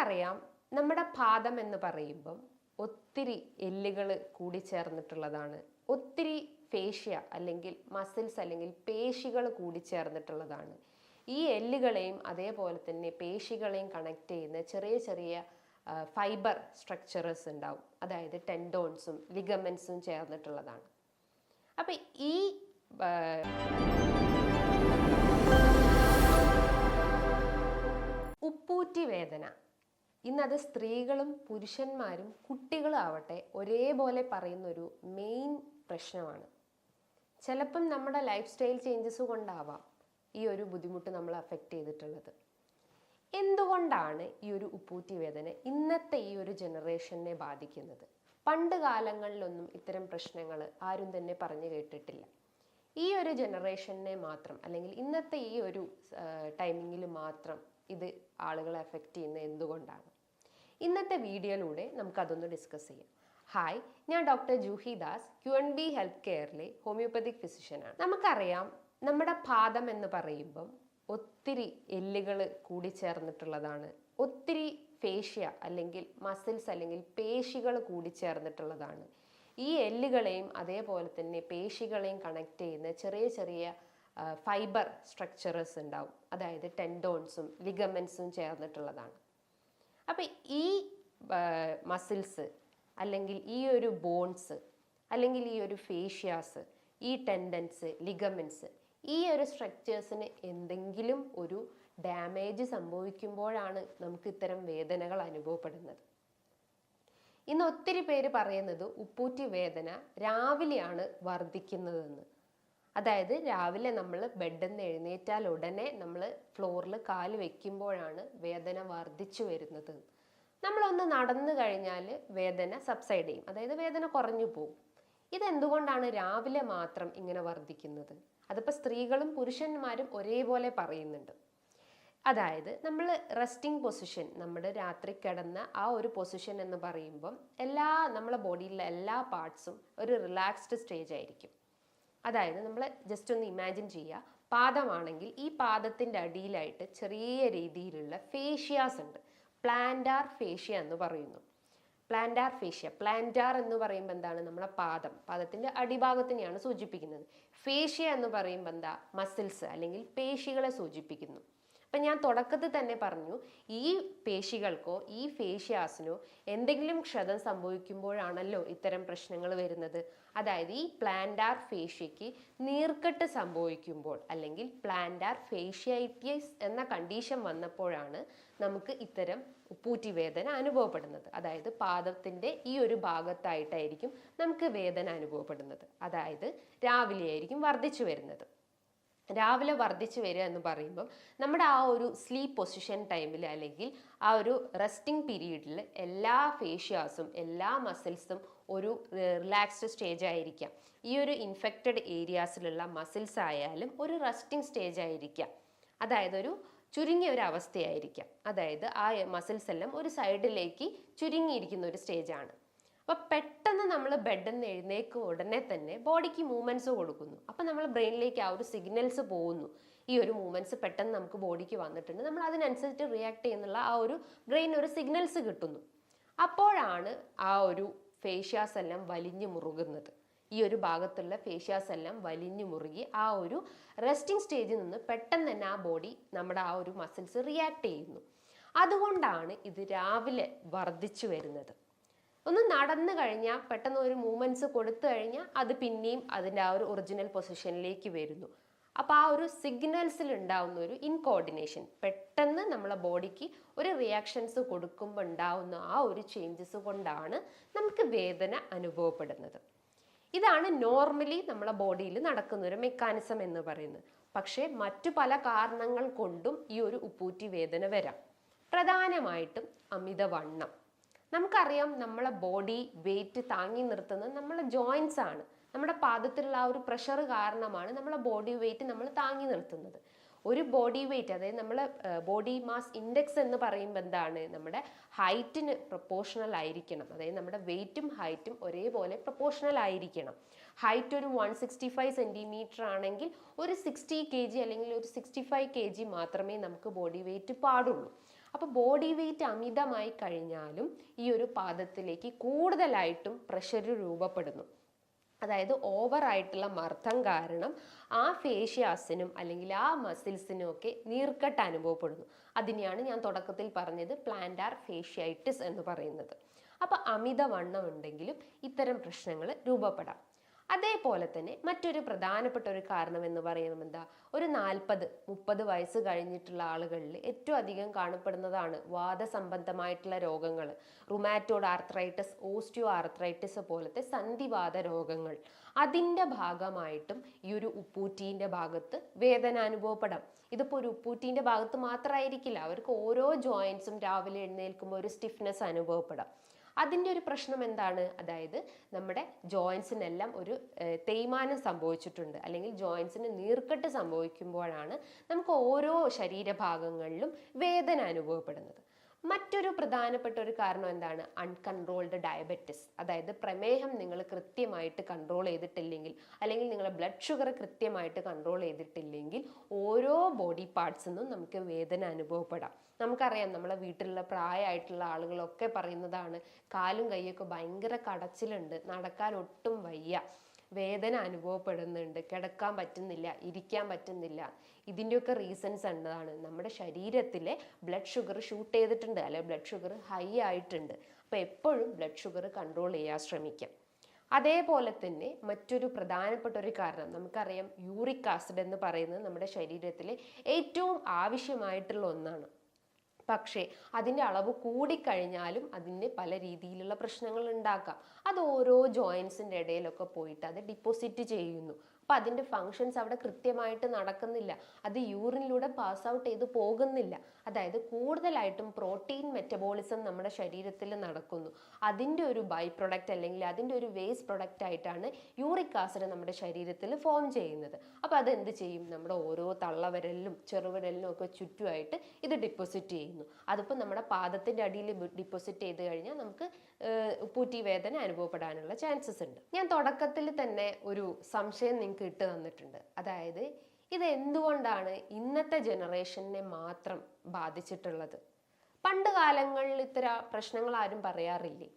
നമുക്കറിയാം നമ്മുടെ പാദം എന്ന് പറയുമ്പം ഒത്തിരി എല്ലുകൾ കൂടിച്ചേർന്നിട്ടുള്ളതാണ്. ഒത്തിരി ഫേഷ്യ അല്ലെങ്കിൽ മസിൽസ് അല്ലെങ്കിൽ പേശികൾ കൂടിച്ചേർന്നിട്ടുള്ളതാണ്. ഈ എല്ലുകളെയും അതേപോലെ തന്നെ പേശികളെയും കണക്ട് ചെയ്യുന്ന ചെറിയ ചെറിയ ഫൈബർ സ്ട്രക്ചേഴ്സ് ഉണ്ടാവും. അതായത് ടെൻഡോൺസും ലിഗമെന്റ്സും ചേർന്നിട്ടുള്ളതാണ്. അപ്പം ഈ ഉപ്പൂറ്റി വേദന ഇന്നത് സ്ത്രീകളും പുരുഷന്മാരും കുട്ടികളും ആവട്ടെ ഒരേപോലെ പറയുന്നൊരു മെയിൻ പ്രശ്നമാണ്. ചിലപ്പം നമ്മുടെ ലൈഫ് സ്റ്റൈൽ ചേഞ്ചസ് കൊണ്ടാവാം ഈ ഒരു ബുദ്ധിമുട്ട് നമ്മൾ അഫക്റ്റ് ചെയ്തിട്ടുള്ളത്. എന്തുകൊണ്ടാണ് ഈ ഒരു ഉപ്പൂറ്റി വേദന ഇന്നത്തെ ഈ ഒരു ജനറേഷനെ ബാധിക്കുന്നത്? പണ്ട് കാലങ്ങളിലൊന്നും ഇത്തരം പ്രശ്നങ്ങൾ ആരും തന്നെ പറഞ്ഞു കേട്ടിട്ടില്ല. ഈ ഒരു ജനറേഷനെ മാത്രം അല്ലെങ്കിൽ ഇന്നത്തെ ഈ ഒരു ടൈമിങ്ങിൽ മാത്രം ഇത് ആളുകളെ അഫക്റ്റ് ചെയ്യുന്നത് എന്തുകൊണ്ടാണ്? ഇന്നത്തെ വീഡിയോയിലൂടെ നമുക്കതൊന്ന് ഡിസ്കസ് ചെയ്യാം. ഹായ്, ഞാൻ doctor Juhi Das, QNB health കെയറിലെ ഹോമിയോപ്പതിക് ഫിസിഷ്യനാണ്. നമുക്കറിയാം നമ്മുടെ പാദം എന്ന് പറയുമ്പം ഒത്തിരി എല്ലുകൾ കൂടിച്ചേർന്നിട്ടുള്ളതാണ്. ഒത്തിരി ഫേഷ്യ അല്ലെങ്കിൽ മസിൽസ് അല്ലെങ്കിൽ പേശികൾ കൂടിച്ചേർന്നിട്ടുള്ളതാണ്. ഈ എല്ലുകളെയും അതേപോലെ തന്നെ പേശികളെയും കണക്ട് ചെയ്യുന്ന ചെറിയ ചെറിയ ഫൈബർ സ്ട്രക്ചേഴ്സ് ഉണ്ടാവും. അതായത് ടെൻഡോൺസും ലിഗമെന്റ്സും ചേർന്നിട്ടുള്ളതാണ്. അപ്പം ഈ മസിൽസ് അല്ലെങ്കിൽ ഈ ഒരു ബോൺസ് അല്ലെങ്കിൽ ഈ ഒരു ഫേഷ്യാസ്, ഈ ടെൻഡൻസ്, ലിഗമെന്റ്സ്, ഈ ഒരു സ്ട്രക്ചേഴ്സിന് എന്തെങ്കിലും ഒരു ഡാമേജ് സംഭവിക്കുമ്പോഴാണ് നമുക്ക് ഇത്തരം വേദനകൾ അനുഭവപ്പെടുന്നത്. ഇന്ന് ഒത്തിരി പേര് പറയുന്നത് ഉപ്പൂറ്റി വേദന രാവിലെയാണ് വർദ്ധിക്കുന്നതെന്ന്. അതായത് രാവിലെ നമ്മൾ ബെഡിൽ നിന്ന് എഴുന്നേറ്റാൽ ഉടനെ നമ്മൾ ഫ്ലോറിൽ കാല് വെക്കുമ്പോഴാണ് വേദന വർദ്ധിച്ചു വരുന്നത്. നമ്മളൊന്ന് നടന്നു കഴിഞ്ഞാൽ വേദന സബ്സൈഡ് ചെയ്യും, അതായത് വേദന കുറഞ്ഞു പോകും. ഇതെന്തുകൊണ്ടാണ് രാവിലെ മാത്രം ഇങ്ങനെ വർദ്ധിക്കുന്നത്? അതിപ്പോൾ സ്ത്രീകളും പുരുഷന്മാരും ഒരേപോലെ പറയുന്നുണ്ട്. അതായത് നമ്മൾ റെസ്റ്റിംഗ് പൊസിഷൻ, നമ്മുടെ രാത്രി കിടന്ന ആ ഒരു പൊസിഷൻ എന്ന് പറയുമ്പം നമ്മളെ ബോഡിയിലെ എല്ലാ പാർട്സും ഒരു റിലാക്സ്ഡ് സ്റ്റേജ് ആയിരിക്കും. അതായത് നമ്മൾ ജസ്റ്റ് ഒന്ന് ഇമാജിൻ ചെയ്യുക, പാദമാണെങ്കിൽ ഈ പാദത്തിൻ്റെ അടിയിലായിട്ട് ചെറിയ രീതിയിലുള്ള ഫേഷ്യാസ് ഉണ്ട്. പ്ലാന്റാർ ഫേഷ്യ എന്ന് പറയുന്നു. പ്ലാന്റാർ ഫേഷ്യ, പ്ലാന്റാർ എന്ന് പറയുമ്പോൾ എന്താണ്? നമ്മളെ പാദത്തിൻ്റെ അടിഭാഗത്തിനെയാണ് സൂചിപ്പിക്കുന്നത്. ഫേഷ്യ എന്ന് പറയുമ്പോൾ എന്താ? മസിൽസ് അല്ലെങ്കിൽ പേശികളെ സൂചിപ്പിക്കുന്നു. അപ്പം ഞാൻ തുടക്കത്തിൽ തന്നെ പറഞ്ഞു, ഈ പേശികൾക്കോ ഈ ഫേഷ്യാസിനോ എന്തെങ്കിലും ക്ഷതം സംഭവിക്കുമ്പോഴാണല്ലോ ഇത്തരം പ്രശ്നങ്ങൾ വരുന്നത്. അതായത് ഈ പ്ലാന്റാർ ഫേഷ്യയ്ക്ക് നീർക്കെട്ട് സംഭവിക്കുമ്പോൾ അല്ലെങ്കിൽ പ്ലാന്റാർ ഫേഷ്യൈറ്റിസ് എന്ന കണ്ടീഷൻ വന്നപ്പോഴാണ് നമുക്ക് ഇത്തരം ഉപ്പൂറ്റി വേദന അനുഭവപ്പെടുന്നത്. അതായത് പാദത്തിൻ്റെ ഈ ഒരു ഭാഗത്തായിട്ടായിരിക്കും നമുക്ക് വേദന അനുഭവപ്പെടുന്നത്. അതായത് രാവിലെയായിരിക്കും വർദ്ധിച്ചു വരുന്നത്. രാവിലെ വർദ്ധിച്ചു വരിക എന്ന് പറയുമ്പം നമ്മുടെ ആ ഒരു സ്ലീപ്പ് പൊസിഷൻ ടൈമിൽ അല്ലെങ്കിൽ ആ ഒരു റെസ്റ്റിംഗ് പീരീഡിൽ എല്ലാ ഫേഷ്യാസും എല്ലാ മസിൽസും ഒരു റിലാക്സ്ഡ് സ്റ്റേജ് ആയിരിക്കാം. ഈ ഒരു ഇൻഫെക്റ്റഡ് ഏരിയാസിലുള്ള മസിൽസ് ആയാലും ഒരു റെസ്റ്റിംഗ് സ്റ്റേജ് ആയിരിക്കാം. അതായത് ഒരു ചുരുങ്ങിയ ഒരു അവസ്ഥയായിരിക്കാം. അതായത് ആ മസിൽസ് എല്ലാം ഒരു സൈഡിലേക്ക് ചുരുങ്ങിയിരിക്കുന്ന ഒരു സ്റ്റേജാണ്. അപ്പോൾ പെട്ടെന്ന് നമ്മൾ ബെഡിൽ നിന്ന് എഴുന്നേക്കും ഉടനെ തന്നെ ബോഡിക്ക് മൂവ്മെൻറ്റ്സ് കൊടുക്കുന്നു. അപ്പം നമ്മൾ ബ്രെയിനിലേക്ക് ആ ഒരു സിഗ്നൽസ് പോകുന്നു. ഈ ഒരു മൂവ്മെൻറ്റ്സ് പെട്ടെന്ന് നമുക്ക് ബോഡിക്ക് വന്നിട്ടുണ്ട്, നമ്മൾ അതിനനുസരിച്ച് റിയാക്ട് ചെയ്യുന്നുള്ള ആ ഒരു ബ്രെയിൻ ഒരു സിഗ്നൽസ് കിട്ടുന്നു. അപ്പോഴാണ് ആ ഒരു ഫേഷ്യാസ് എല്ലാം വലിഞ്ഞു മുറുകുന്നത്. ഈ ഒരു ഭാഗത്തുള്ള ഫേഷ്യാസ് എല്ലാം വലിഞ്ഞു മുറുകി ആ ഒരു റെസ്റ്റിംഗ് സ്റ്റേജിൽ നിന്ന് പെട്ടെന്ന് തന്നെ ആ ബോഡി നമ്മുടെ ആ ഒരു മസിൽസ് റിയാക്ട് ചെയ്യുന്നു. അതുകൊണ്ടാണ് ഇത് രാവിലെ വർദ്ധിച്ചു വരുന്നത്. ഒന്ന് നടന്നു കഴിഞ്ഞാൽ പെട്ടെന്ന് ഒരു മൂവ്മെൻറ്റ്സ് കൊടുത്തു കഴിഞ്ഞാൽ അത് പിന്നെയും അതിൻ്റെ ആ ഒരു ഒറിജിനൽ പൊസിഷനിലേക്ക് വരുന്നു. അപ്പോൾ ആ ഒരു സിഗ്നൽസിൽ ഉണ്ടാവുന്ന ഒരു ഇൻകോർഡിനേഷൻ, പെട്ടെന്ന് നമ്മളെ ബോഡിക്ക് ഒരു റിയാക്ഷൻസ് കൊടുക്കുമ്പോൾ ഉണ്ടാവുന്ന ആ ഒരു ചേഞ്ചസ് കൊണ്ടാണ് നമുക്ക് വേദന അനുഭവപ്പെടുന്നത്. ഇതാണ് നോർമലി നമ്മളെ ബോഡിയിൽ നടക്കുന്ന ഒരു മെക്കാനിസം എന്ന് പറയുന്നത്. പക്ഷേ മറ്റു പല കാരണങ്ങൾ കൊണ്ടും ഈ ഒരു ഉപ്പൂറ്റി വേദന വരാം. പ്രധാനമായിട്ടും അമിതവണ്ണം. നമുക്കറിയാം നമ്മളെ ബോഡി വെയിറ്റ് താങ്ങി നിർത്തുന്നത് നമ്മളെ ജോയിൻസ് ആണ്. നമ്മുടെ പാദത്തിലുള്ള ആ ഒരു പ്രഷർ കാരണമാണ് നമ്മളെ ബോഡി വെയിറ്റ് നമ്മൾ താങ്ങി നിർത്തുന്നത്. ഒരു ബോഡി വെയിറ്റ്, അതായത് നമ്മളെ ബോഡി മാസ് ഇൻഡെക്സ് എന്ന് പറയുമ്പോൾ എന്താണ്? നമ്മുടെ ഹൈറ്റിന് പ്രൊപ്പോർഷണൽ ആയിരിക്കണം. അതായത് നമ്മുടെ വെയിറ്റും ഹൈറ്റും ഒരേപോലെ പ്രൊപ്പോർഷണൽ ആയിരിക്കണം. ഹൈറ്റ് ഒരു 165 സെൻറ്റിമീറ്റർ ആണെങ്കിൽ ഒരു 60 kg അല്ലെങ്കിൽ ഒരു 65 kg മാത്രമേ നമുക്ക് ബോഡി വെയിറ്റ് പാടുള്ളൂ. അപ്പോൾ ബോഡി വെയിറ്റ് അമിതമായി കഴിഞ്ഞാലും ഈ ഒരു പാദത്തിലേക്ക് കൂടുതലായിട്ടും പ്രഷർ രൂപപ്പെടുന്നു. അതായത് ഓവറായിട്ടുള്ള മർദ്ദം കാരണം ആ ഫേഷ്യാസിനും അല്ലെങ്കിൽ ആ മസിൽസിനും ഒക്കെ നീർക്കെട്ട് അനുഭവപ്പെടുന്നു. അതിനെയാണ് ഞാൻ തുടക്കത്തിൽ പറഞ്ഞത് പ്ലാന്റാർ ഫേഷ്യായിറ്റിസ് എന്ന് പറയുന്നത്. അപ്പോൾ അമിതവണ്ണം ഉണ്ടെങ്കിലും ഇത്തരം പ്രശ്നങ്ങൾ രൂപപ്പെടാം. അതേപോലെ തന്നെ മറ്റൊരു പ്രധാനപ്പെട്ട ഒരു കാരണം എന്ന് പറയുന്നത് എന്താ, ഒരു 40-30 വയസ്സ് കഴിഞ്ഞിട്ടുള്ള ആളുകളിൽ ഏറ്റവും അധികം കാണപ്പെടുന്നതാണ് വാദസംബന്ധമായിട്ടുള്ള രോഗങ്ങൾ. റുമാറ്റോയ്ഡ് ആർത്രൈറ്റിസ്, ഓസ്റ്റിയോ ആർത്രൈറ്റിസ് പോലത്തെ സന്ധിവാത രോഗങ്ങൾ. അതിൻ്റെ ഭാഗമായിട്ടും ഈ ഒരു ഉപ്പൂറ്റീൻ്റെ ഭാഗത്ത് വേദന അനുഭവപ്പെടാം. ഇതിപ്പോൾ ഒരു ഉപ്പൂറ്റീൻ്റെ ഭാഗത്ത് മാത്രമായിരിക്കില്ല, അവർക്ക് ഓരോ ജോയിൻസും രാവിലെ എഴുന്നേൽക്കുമ്പോൾ ഒരു സ്റ്റിഫ്നെസ് അനുഭവപ്പെടാം. അതിൻ്റെ ഒരു പ്രശ്നം എന്താണ്, അതായത് നമ്മുടെ ജോയിൻസിനെല്ലാം ഒരു തേയ്മാനം സംഭവിച്ചിട്ടുണ്ട്, അല്ലെങ്കിൽ ജോയിൻസിന് നീർക്കെട്ട് സംഭവിക്കുമ്പോഴാണ് നമുക്ക് ഓരോ ശരീരഭാഗങ്ങളിലും വേദന അനുഭവപ്പെടുന്നത്. മറ്റൊരു പ്രധാനപ്പെട്ട ഒരു കാരണം എന്താണ്, അൺകൺട്രോൾഡ് ഡയബറ്റിസ്. അതായത് പ്രമേഹം നിങ്ങൾ കൃത്യമായിട്ട് കൺട്രോൾ ചെയ്തിട്ടില്ലെങ്കിൽ, അല്ലെങ്കിൽ നിങ്ങളുടെ ബ്ലഡ് ഷുഗർ കൃത്യമായിട്ട് കൺട്രോൾ ചെയ്തിട്ടില്ലെങ്കിൽ ഓരോ ബോഡി പാർട്സിനും നമുക്ക് വേദന അനുഭവപ്പെടാം. നമുക്കറിയാം, നമ്മളെ വീട്ടിലുള്ള പ്രായമായിട്ടുള്ള ആളുകളൊക്കെ പറയുന്നതാണ്, കാലും കൈയൊക്കെ ഭയങ്കര കടച്ചിലുണ്ട്, നടക്കാൻ ഒട്ടും വയ്യ, വേദന അനുഭവപ്പെടുന്നുണ്ട്, കിടക്കാൻ പറ്റുന്നില്ല, ഇരിക്കാൻ പറ്റുന്നില്ല. ഇതിൻ്റെയൊക്കെ റീസൺസ് എന്താണ്, നമ്മുടെ ശരീരത്തിലെ ബ്ലഡ് ഷുഗർ ഷൂട്ട് ചെയ്തിട്ടുണ്ട്, അല്ലെങ്കിൽ ബ്ലഡ് ഷുഗർ ഹൈ ആയിട്ടുണ്ട്. അപ്പോൾ എപ്പോഴും ബ്ലഡ് ഷുഗർ കൺട്രോൾ ചെയ്യാൻ ശ്രമിക്കാം. അതേപോലെ തന്നെ മറ്റൊരു പ്രധാനപ്പെട്ട ഒരു കാരണം നമുക്കറിയാം, യൂറിക് ആസിഡ് എന്ന് പറയുന്നത് നമ്മുടെ ശരീരത്തിലെ ഏറ്റവും ആവശ്യമായിട്ടുള്ള ഒന്നാണ്. പക്ഷേ അതിൻ്റെ അളവ് കൂടിക്കഴിഞ്ഞാലും അതിന് പല രീതിയിലുള്ള പ്രശ്നങ്ങൾ ഉണ്ടാക്കാം. അത് ഓരോ ജോയിൻസിൻ്റെ ഇടയിലൊക്കെ പോയിട്ട് അത് ഡിപ്പോസിറ്റ് ചെയ്യുന്നു. അപ്പം അതിൻ്റെ ഫങ്ഷൻസ് അവിടെ കൃത്യമായിട്ട് നടക്കുന്നില്ല, അത് യൂറിനിലൂടെ പാസ് ഔട്ട് ചെയ്ത് പോകുന്നില്ല. അതായത് കൂടുതലായിട്ടും പ്രോട്ടീൻ മെറ്റബോളിസം നമ്മുടെ ശരീരത്തിൽ നടക്കുന്നു. അതിൻ്റെ ഒരു ബൈ പ്രൊഡക്റ്റ് അല്ലെങ്കിൽ അതിൻ്റെ ഒരു വേസ്റ്റ് പ്രൊഡക്റ്റ് ആയിട്ടാണ് യൂറിക് ആസിഡ് നമ്മുടെ ശരീരത്തിൽ ഫോം ചെയ്യുന്നത്. അപ്പോൾ അതെന്ത് ചെയ്യും, നമ്മുടെ ഓരോ തള്ളവിരലിലും ചെറുവിരലിലും ഒക്കെ ചുറ്റുമായിട്ട് ഇത് ഡിപ്പോസിറ്റ് ചെയ്യുന്നു. അതിപ്പോൾ നമ്മുടെ പാദത്തിൻ്റെ അടിയിൽ ഡിപ്പോസിറ്റ് ചെയ്ത് കഴിഞ്ഞാൽ നമുക്ക് ഉപ്പൂറ്റി വേദന അനുഭവപ്പെടാനുള്ള ചാൻസസ് ഉണ്ട്. ഞാൻ തുടക്കത്തിൽ തന്നെ ഒരു സംശയം നിങ്ങൾക്ക് ഇട്ട് തന്നിട്ടുണ്ട്. അതായത് ഇത് എന്തുകൊണ്ടാണ് ഇന്നത്തെ ജനറേഷനെ മാത്രം ബാധിച്ചിട്ടുള്ളത്? പണ്ട് കാലങ്ങളിൽ ഇത്തരം പ്രശ്നങ്ങൾ ആരും പറയാറില്ലേ?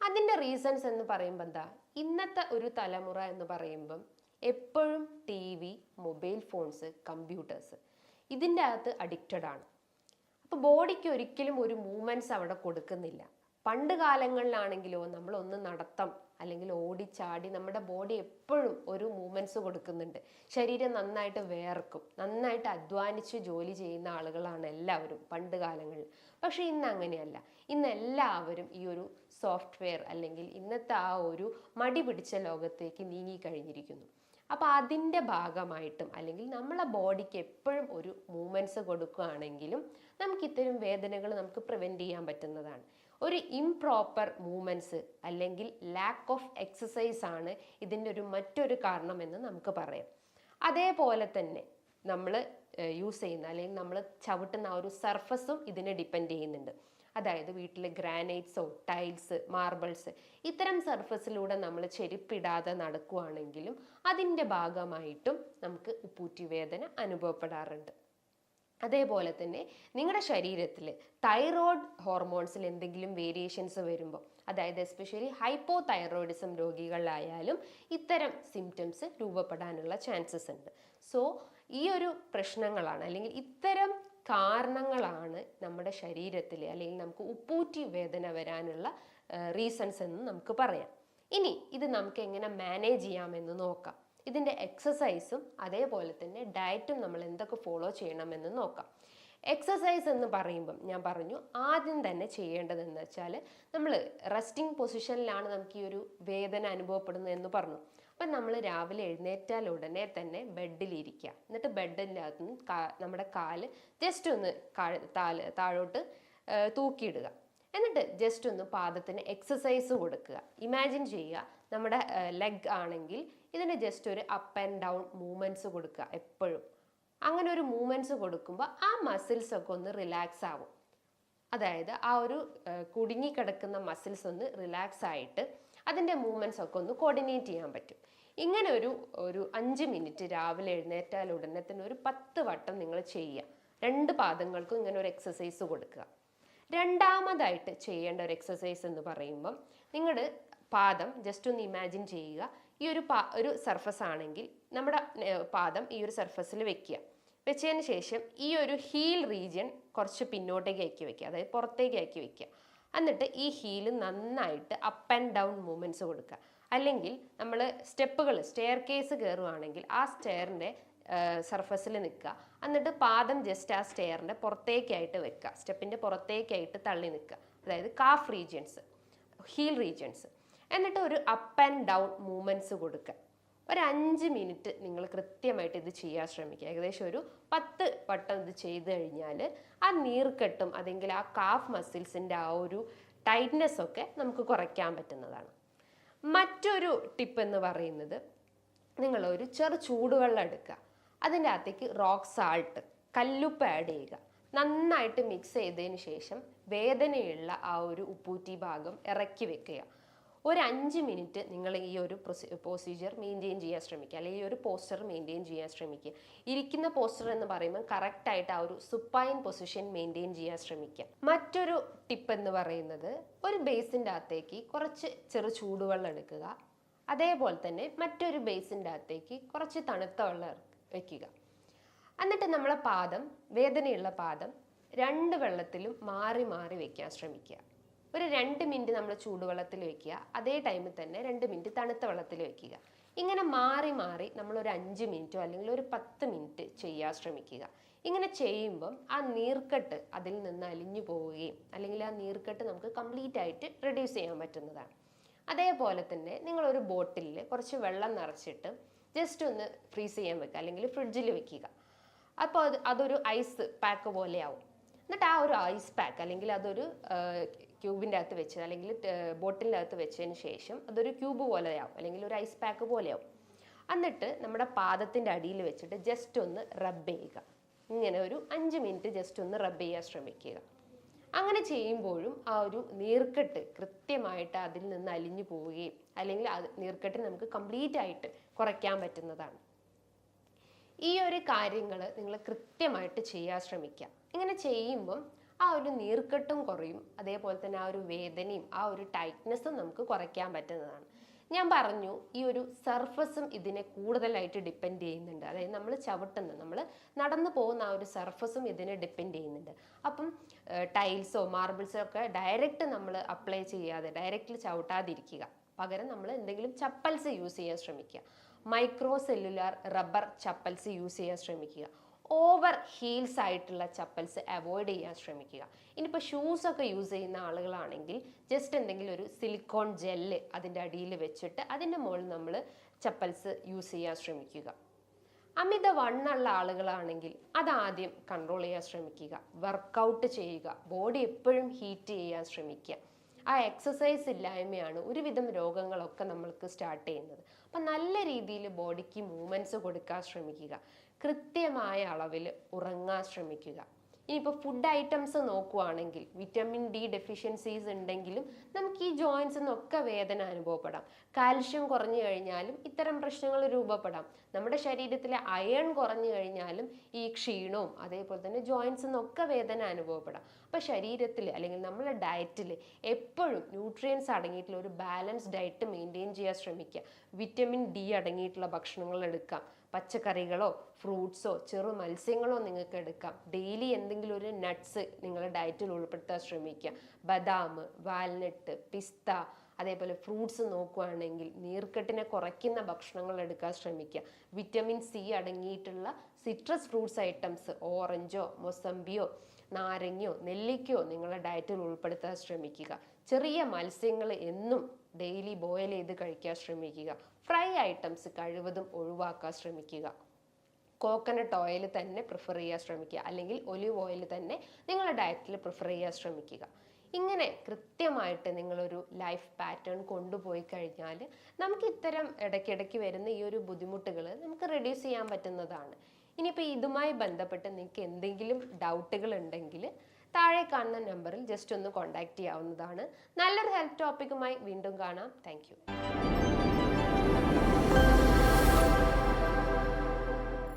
അതിൻ്റെ റീസൺസ് എന്ന് പറയുമ്പോൾ എന്താ, ഇന്നത്തെ ഒരു തലമുറ എന്ന് പറയുമ്പം എപ്പോഴും TV, മൊബൈൽ ഫോൺസ്, കമ്പ്യൂട്ടേഴ്സ് ഇതിൻ്റെ അകത്ത് അഡിക്റ്റഡ് ആണ്. അപ്പോൾ ബോഡിക്ക് ഒരിക്കലും ഒരു മൂവ്മെൻറ്റ്സ് അവിടെ കൊടുക്കുന്നില്ല. പണ്ട് കാലങ്ങളിലാണെങ്കിലോ നമ്മളൊന്ന് നടത്തം അല്ലെങ്കിൽ ഓടിച്ചാടി നമ്മുടെ ബോഡി എപ്പോഴും ഒരു മൂവ്മെൻറ്റ്സ് കൊടുക്കുന്നുണ്ട്. ശരീരം നന്നായിട്ട് വേർക്കും, നന്നായിട്ട് അധ്വാനിച്ച് ജോലി ചെയ്യുന്ന ആളുകളാണ് എല്ലാവരും പണ്ട് കാലങ്ങളിൽ. പക്ഷേ ഇന്ന് അങ്ങനെയല്ല. ഇന്ന് എല്ലാവരും ഈ ഒരു സോഫ്റ്റ്വെയർ അല്ലെങ്കിൽ ഇന്നത്തെ ആ ഒരു മടി പിടിച്ച ലോകത്തേക്ക് നീങ്ങിക്കഴിഞ്ഞിരിക്കുന്നു. അപ്പോൾ അതിൻ്റെ ഭാഗമായിട്ടും അല്ലെങ്കിൽ നമ്മളെ ബോഡിക്ക് എപ്പോഴും ഒരു മൂവ്മെൻറ്റ്സ് കൊടുക്കുകയാണെങ്കിലും നമുക്ക് ഇത്തരം വേദനകൾ നമുക്ക് പ്രിവെൻറ്റ് ചെയ്യാൻ പറ്റുന്നതാണ്. ഒരു ഇംപ്രോപ്പർ മൂവ്മെൻറ്റ്സ് അല്ലെങ്കിൽ ലാക്ക് ഓഫ് എക്സസൈസ് ആണ് ഇതിൻ്റെ ഒരു മറ്റൊരു കാരണമെന്ന് നമുക്ക് പറയാം. അതേപോലെ തന്നെ നമ്മൾ യൂസ് ചെയ്യുന്ന അല്ലെങ്കിൽ നമ്മൾ ചവിട്ടുന്ന ആ ഒരു സർഫസും ഇതിനെ ഡിപ്പെൻഡ് ചെയ്യുന്നുണ്ട്. അതായത് വീട്ടിൽ ഗ്രാനൈറ്റ്സോ ടൈൽസ്, മാർബിൾസ് ഇത്തരം സർഫസിലൂടെ നമ്മൾ ചെരുപ്പിടാതെ നടക്കുകയാണെങ്കിലും അതിൻ്റെ ഭാഗമായിട്ടും നമുക്ക് ഉപ്പൂറ്റി വേദന അനുഭവപ്പെടാറുണ്ട്. അതേപോലെ തന്നെ നിങ്ങളുടെ ശരീരത്തിൽ തൈറോയ്ഡ് ഹോർമോൺസിൽ എന്തെങ്കിലും വേരിയേഷൻസ് വരുമ്പോൾ, അതായത് എസ്പെഷ്യലി ഹൈപ്പോ തൈറോയിഡിസം രോഗികളിലായാലും ഇത്തരം സിംറ്റംസ് രൂപപ്പെടാനുള്ള ചാൻസസ് ഉണ്ട്. സോ ഈ ഒരു പ്രശ്നങ്ങളാണ് അല്ലെങ്കിൽ ഇത്തരം കാരണങ്ങളാണ് നമ്മുടെ ശരീരത്തിൽ അല്ലെങ്കിൽ നമുക്ക് ഉപ്പൂറ്റി വേദന വരാനുള്ള റീസൺസ് എന്ന് നമുക്ക് പറയാം. ഇനി ഇത് നമുക്ക് എങ്ങനെ മാനേജ് ചെയ്യാമെന്ന് നോക്കാം. ഇതിൻ്റെ എക്സസൈസും അതേപോലെ തന്നെ ഡയറ്റും നമ്മൾ എന്തൊക്കെ ഫോളോ ചെയ്യണമെന്ന് നോക്കാം. എക്സസൈസ് എന്ന് പറയുമ്പം ഞാൻ പറഞ്ഞു, ആദ്യം തന്നെ ചെയ്യേണ്ടതെന്ന് വെച്ചാൽ നമ്മൾ റെസ്റ്റിംഗ് പൊസിഷനിലാണ് നമുക്ക് ഈ ഒരു വേദന അനുഭവപ്പെടുന്നത് എന്ന് പറഞ്ഞു. അപ്പം നമ്മൾ രാവിലെ എഴുന്നേറ്റാൽ ഉടനെ തന്നെ ബെഡിലിരിക്കുക. എന്നിട്ട് ബെഡിൻ്റെ അകത്ത് നമ്മുടെ കാല് ജസ്റ്റ് ഒന്ന് താഴോട്ട് തൂക്കിയിടുക. എന്നിട്ട് ജസ്റ്റ് ഒന്ന് പാദത്തിന് എക്സസൈസ് കൊടുക്കുക. ഇമാജിൻ ചെയ്യുക, നമ്മുടെ ലെഗ് ആണെങ്കിൽ ഇതിന് ജസ്റ്റ് ഒരു അപ്പ് ആൻഡ് ഡൗൺ മൂവ്മെൻറ്റ്സ് കൊടുക്കുക എപ്പോഴും. അങ്ങനെ ഒരു മൂവ്മെൻറ്റ്സ് കൊടുക്കുമ്പോൾ ആ മസിൽസ് ഒക്കെ ഒന്ന് റിലാക്സ് ആവും. അതായത് ആ ഒരു കുടുങ്ങിക്കിടക്കുന്ന മസിൽസ് ഒന്ന് റിലാക്സ് ആയിട്ട് അതിൻ്റെ മൂവ്മെൻറ്റ്സ് ഒക്കെ ഒന്ന് കോർഡിനേറ്റ് ചെയ്യാൻ പറ്റും. ഇങ്ങനെ ഒരു 5 മിനിറ്റ് രാവിലെ എഴുന്നേറ്റാൽ ഉടനെ തന്നെ ഒരു 10 വട്ടം നിങ്ങൾ ചെയ്യുക. രണ്ട് പാദങ്ങൾക്കും ഇങ്ങനെ ഒരു എക്സസൈസ് കൊടുക്കുക. രണ്ടാമതായിട്ട് ചെയ്യേണ്ട ഒരു എക്സസൈസ് എന്ന് പറയുമ്പം നിങ്ങളുടെ പാദം ജസ്റ്റ് ഒന്ന് ഇമാജിൻ ചെയ്യുക. ഈ ഒരു സർഫസ് ആണെങ്കിൽ നമ്മുടെ പാദം ഈ ഒരു സർഫസിൽ വെക്കുക. വെച്ചതിന് ശേഷം ഈ ഒരു ഹീൽ റീജിയൻ കുറച്ച് പിന്നോട്ടേക്ക് ആക്കി വെക്കുക, അതായത് പുറത്തേക്ക് ആക്കി വെക്കുക. എന്നിട്ട് ഈ ഹീല് നന്നായിട്ട് അപ്പ് ആൻഡ് ഡൗൺ മൂവ്മെൻറ്റ്സ് കൊടുക്കുക. അല്ലെങ്കിൽ നമ്മൾ സ്റ്റെയർ കേസ് കയറുവാണെങ്കിൽ ആ സ്റ്റെയറിൻ്റെ സർഫസിൽ നിൽക്കുക. എന്നിട്ട് പാദം ജസ്റ്റ് ആ സ്റ്റെയറിൻ്റെ പുറത്തേക്കായിട്ട് വെക്കുക, സ്റ്റെപ്പിൻ്റെ പുറത്തേക്കായിട്ട് തള്ളി നിൽക്കുക, അതായത് കാഫ് റീജിയൻസ്, ഹീൽ റീജിയൻസ്. എന്നിട്ട് ഒരു അപ്പ് ആൻഡ് ഡൗൺ മൂവ്മെൻറ്റ്സ് കൊടുക്കുക. ഒരു 5 മിനിറ്റ് നിങ്ങൾ കൃത്യമായിട്ട് ഇത് ചെയ്യാൻ ശ്രമിക്കുക. ഏകദേശം ഒരു 10 വട്ടം ഇത് ചെയ്ത് കഴിഞ്ഞാൽ ആ നീർക്കെട്ടും അല്ലെങ്കിൽ ആ കാഫ് മസിൽസിൻ്റെ ആ ഒരു ടൈറ്റ്നെസ് ഒക്കെ നമുക്ക് കുറയ്ക്കാൻ പറ്റുന്നതാണ്. മറ്റൊരു ടിപ്പ് എന്ന് പറയുന്നത്, നിങ്ങളൊരു ചൂടുവെള്ളം എടുക്കുക, അതിൻ്റെ അകത്തേക്ക് റോക്ക് സാൾട്ട്, കല്ലുപ്പ് ആഡ് ചെയ്യുക. നന്നായിട്ട് മിക്സ് ചെയ്തതിന് ശേഷം വേദനയുള്ള ആ ഒരു ഉപ്പൂറ്റി ഭാഗം ഇറക്കി വെക്കുക. ഒരു 5 മിനിറ്റ് നിങ്ങൾ ഈ ഒരു പ്രൊസീജിയർ മെയിൻറ്റെയിൻ ചെയ്യാൻ ശ്രമിക്കുക, അല്ലെങ്കിൽ ഈ ഒരു പോസ്റ്റർ മെയിൻറ്റെയിൻ ചെയ്യാൻ ശ്രമിക്കുക. ഇരിക്കുന്ന പോസ്റ്റർ എന്ന് പറയുമ്പോൾ കറക്റ്റായിട്ട് ആ ഒരു സുപ്പൈൻ പൊസിഷൻ മെയിൻറ്റെയിൻ ചെയ്യാൻ ശ്രമിക്കുക. മറ്റൊരു ടിപ്പ് എന്ന് പറയുന്നത്, ഒരു ബേസിൻ്റെ അകത്തേക്ക് കുറച്ച് ചൂടുവെള്ളം എടുക്കുക. അതേപോലെ തന്നെ മറ്റൊരു ബേസിൻ്റെ അകത്തേക്ക് കുറച്ച് തണുത്ത വെള്ളം വയ്ക്കുക. എന്നിട്ട് നമ്മളെ പാദം, വേദനയുള്ള പാദം 2 വെള്ളത്തിലും മാറി മാറി വെക്കാൻ ശ്രമിക്കുക. ഒരു 2 മിനിറ്റ് നമ്മൾ ചൂടുവെള്ളത്തിൽ വെക്കുക, അതേ ടൈമിൽ തന്നെ 2 മിനിറ്റ് തണുത്ത വെള്ളത്തിൽ വെക്കുക. ഇങ്ങനെ മാറി മാറി നമ്മളൊരു 5 മിനിറ്റോ അല്ലെങ്കിൽ ഒരു 10 മിനിറ്റ് ചെയ്യാൻ ശ്രമിക്കുക. ഇങ്ങനെ ചെയ്യുമ്പം ആ നീർക്കെട്ട് അതിൽ നിന്ന് അലിഞ്ഞു പോവുകയും അല്ലെങ്കിൽ ആ നീർക്കെട്ട് നമുക്ക് കംപ്ലീറ്റ് ആയിട്ട് റെഡ്യൂസ് ചെയ്യാൻ പറ്റുന്നതാണ്. അതേപോലെ തന്നെ നിങ്ങളൊരു ബോട്ടിലിൽ കുറച്ച് വെള്ളം നിറച്ചിട്ട് ജസ്റ്റ് ഒന്ന് ഫ്രീസ് ചെയ്യാൻ വെക്കുക, അല്ലെങ്കിൽ ഫ്രിഡ്ജിൽ വെക്കുക. അപ്പോൾ അതൊരു ഐസ് പാക്ക് പോലെയാവും. എന്നിട്ട് ആ ഒരു ഐസ് പാക്ക് അല്ലെങ്കിൽ അതൊരു ക്യൂബിൻ്റെ അകത്ത് വെച്ച് അല്ലെങ്കിൽ ബോട്ടിലിൻ്റെ അകത്ത് വെച്ചതിന് ശേഷം അതൊരു ക്യൂബ് പോലെയാവും, അല്ലെങ്കിൽ ഒരു ഐസ് പാക്ക് പോലെയാവും. എന്നിട്ട് നമ്മുടെ പാദത്തിൻ്റെ അടിയിൽ വെച്ചിട്ട് ജസ്റ്റ് ഒന്ന് റബ്ബ് ചെയ്യുക. ഇങ്ങനെ ഒരു 5 മിനിറ്റ് ജസ്റ്റ് ഒന്ന് റബ്ബ് ചെയ്യാൻ ശ്രമിക്കുക. അങ്ങനെ ചെയ്യുമ്പോഴും ആ ഒരു നീർക്കെട്ട് കൃത്യമായിട്ട് അതിൽ നിന്ന് അലിഞ്ഞു പോവുകയും അല്ലെങ്കിൽ നീർക്കെട്ട് നമുക്ക് കംപ്ലീറ്റ് ആയിട്ട് കുറയ്ക്കാൻ പറ്റുന്നതാണ്. ഈ ഒരു കാര്യങ്ങൾ നിങ്ങൾ കൃത്യമായിട്ട് ചെയ്യാൻ ശ്രമിക്കുക. ഇങ്ങനെ ചെയ്യുമ്പം ആ ഒരു നീർക്കെട്ടും കുറയും, അതേപോലെ തന്നെ ആ ഒരു വേദനയും ആ ഒരു ടൈറ്റ്നെസ്സും നമുക്ക് കുറയ്ക്കാൻ പറ്റുന്നതാണ്. ഞാൻ പറഞ്ഞു, ഈ ഒരു സർഫസും ഇതിനെ കൂടുതലായിട്ട് ഡിപ്പെൻഡ് ചെയ്യുന്നുണ്ട്. അതായത് നമ്മൾ ചവിട്ടുന്ന, നമ്മൾ നടന്നു പോകുന്ന ആ ഒരു സർഫസും ഇതിനെ ഡിപ്പെൻഡ് ചെയ്യുന്നുണ്ട്. അപ്പം ടൈൽസോ മാർബിൾസോ ഒക്കെ ഡയറക്റ്റ് നമ്മൾ അപ്ലൈ ചെയ്യാതെ, ഡയറക്റ്റ്ലി ചവിട്ടാതിരിക്കുക. പകരം നമ്മൾ എന്തെങ്കിലും ചപ്പൽസ് യൂസ് ചെയ്യാൻ ശ്രമിക്കുക. Micro cellular rubber chappals use ചെയ്യാൻ ശ്രമിക്കുക. ഓവർ ഹീൽസ് ആയിട്ടുള്ള ചപ്പൽസ് അവോയ്ഡ് ചെയ്യാൻ ശ്രമിക്കുക. ഇനിയിപ്പോൾ ഷൂസൊക്കെ യൂസ് ചെയ്യുന്ന ആളുകളാണെങ്കിൽ ജസ്റ്റ് എന്തെങ്കിലും ഒരു സിലിക്കോൺ ജെല്ല് അതിൻ്റെ അടിയിൽ വെച്ചിട്ട് അതിൻ്റെ മുകളിൽ നമ്മൾ ചപ്പൽസ് യൂസ് ചെയ്യാൻ ശ്രമിക്കുക. അമിത വണ്ണുള്ള ആളുകളാണെങ്കിൽ അതാദ്യം കൺട്രോൾ ചെയ്യാൻ ശ്രമിക്കുക. വർക്കൗട്ട് ചെയ്യുക, ബോഡി എപ്പോഴും ഹീറ്റ് ചെയ്യാൻ ശ്രമിക്കുക. ആ എക്സസൈസ് ഇല്ലായ്മയാണ് ഒരുവിധം രോഗങ്ങളൊക്കെ നമ്മൾക്ക് സ്റ്റാർട്ട് ചെയ്യുന്നത്. അപ്പം നല്ല രീതിയിൽ ബോഡിക്ക് മൂവ്മെൻറ്റ്സ് കൊടുക്കാൻ ശ്രമിക്കുക. കൃത്യമായ അളവിൽ ഉറങ്ങാൻ ശ്രമിക്കുക. ഇനിയിപ്പോൾ ഫുഡ് ഐറ്റംസ് നോക്കുവാണെങ്കിൽ വിറ്റമിൻ ഡി ഡെഫിഷ്യൻസീസ് ഉണ്ടെങ്കിലും നമുക്ക് ഈ ജോയിൻസിനൊക്കെ വേദന അനുഭവപ്പെടാം. കാൽഷ്യം കുറഞ്ഞു കഴിഞ്ഞാലും ഇത്തരം പ്രശ്നങ്ങൾ രൂപപ്പെടാം. നമ്മുടെ ശരീരത്തിലെ അയൺ കുറഞ്ഞു കഴിഞ്ഞാലും ഈ ക്ഷീണവും അതേപോലെ തന്നെ ജോയിൻസിനൊക്കെ വേദന അനുഭവപ്പെടാം. അപ്പോൾ ശരീരത്തിൽ അല്ലെങ്കിൽ നമ്മുടെ ഡയറ്റിൽ എപ്പോഴും ന്യൂട്രിയൻസ് അടങ്ങിയിട്ടുള്ള ഒരു ബാലൻസ് ഡയറ്റ് മെയിൻറ്റെയിൻ ചെയ്യാൻ ശ്രമിക്കുക. വിറ്റമിൻ ഡി അടങ്ങിയിട്ടുള്ള ഭക്ഷണങ്ങൾ എടുക്കാം. പച്ചക്കറികളോ ഫ്രൂട്ട്സോ ചെറു മത്സ്യങ്ങളോ നിങ്ങൾക്ക് എടുക്കാം. ഡെയിലി എന്തെങ്കിലും ഒരു നട്ട്സ് നിങ്ങളുടെ ഡയറ്റിൽ ഉൾപ്പെടുത്താൻ ശ്രമിക്കുക. ബദാം, വാൽനട്ട്, പിസ്ത, അതേപോലെ ഫ്രൂട്ട്സ് നോക്കുകയാണെങ്കിൽ നീർക്കെട്ടിനെ കുറയ്ക്കുന്ന ഭക്ഷണങ്ങൾ എടുക്കാൻ ശ്രമിക്കുക. വിറ്റമിൻ സി അടങ്ങിയിട്ടുള്ള സിട്രസ് ഫ്രൂട്ട്സ് ഐറ്റംസ്, ഓറഞ്ചോ മൊസംബിയോ നാരങ്ങയോ നെല്ലിക്കയോ നിങ്ങളുടെ ഡയറ്റിൽ ഉൾപ്പെടുത്താൻ ശ്രമിക്കുക. ചെറിയ മത്സ്യങ്ങൾ എന്നും ഡെയിലി ബോയിൽ ചെയ്ത് കഴിക്കാൻ ശ്രമിക്കുക. ഫ്രൈ ഐറ്റംസ് കഴിവതും ഒഴിവാക്കാൻ ശ്രമിക്കുക. കോക്കനട്ട് ഓയിൽ തന്നെ പ്രിഫർ ചെയ്യാൻ ശ്രമിക്കുക, അല്ലെങ്കിൽ ഒലിവ് ഓയിൽ തന്നെ നിങ്ങളുടെ ഡയറ്റിൽ പ്രിഫർ ചെയ്യാൻ ശ്രമിക്കുക. ഇങ്ങനെ കൃത്യമായിട്ട് നിങ്ങളൊരു ലൈഫ് പാറ്റേൺ കൊണ്ടുപോയി കഴിഞ്ഞാൽ നമുക്ക് ഇത്തരം ഇടയ്ക്കിടയ്ക്ക് വരുന്ന ഈ ഒരു ബുദ്ധിമുട്ടുകൾ നമുക്ക് റെഡ്യൂസ് ചെയ്യാൻ പറ്റുന്നതാണ്. ഇനിയിപ്പോൾ ഇതുമായി ബന്ധപ്പെട്ട് നിങ്ങൾക്ക് എന്തെങ്കിലും ഡൗട്ടുകൾ ഉണ്ടെങ്കിൽ താഴെ കാണുന്ന നമ്പറിൽ ജസ്റ്റ് ഒന്ന് കോൺടാക്ട് ചെയ്യാവുന്നതാണ്. നല്ലൊരു ഹെൽത്ത് ടോപ്പിക്കുമായി വീണ്ടും കാണാം. Thank you.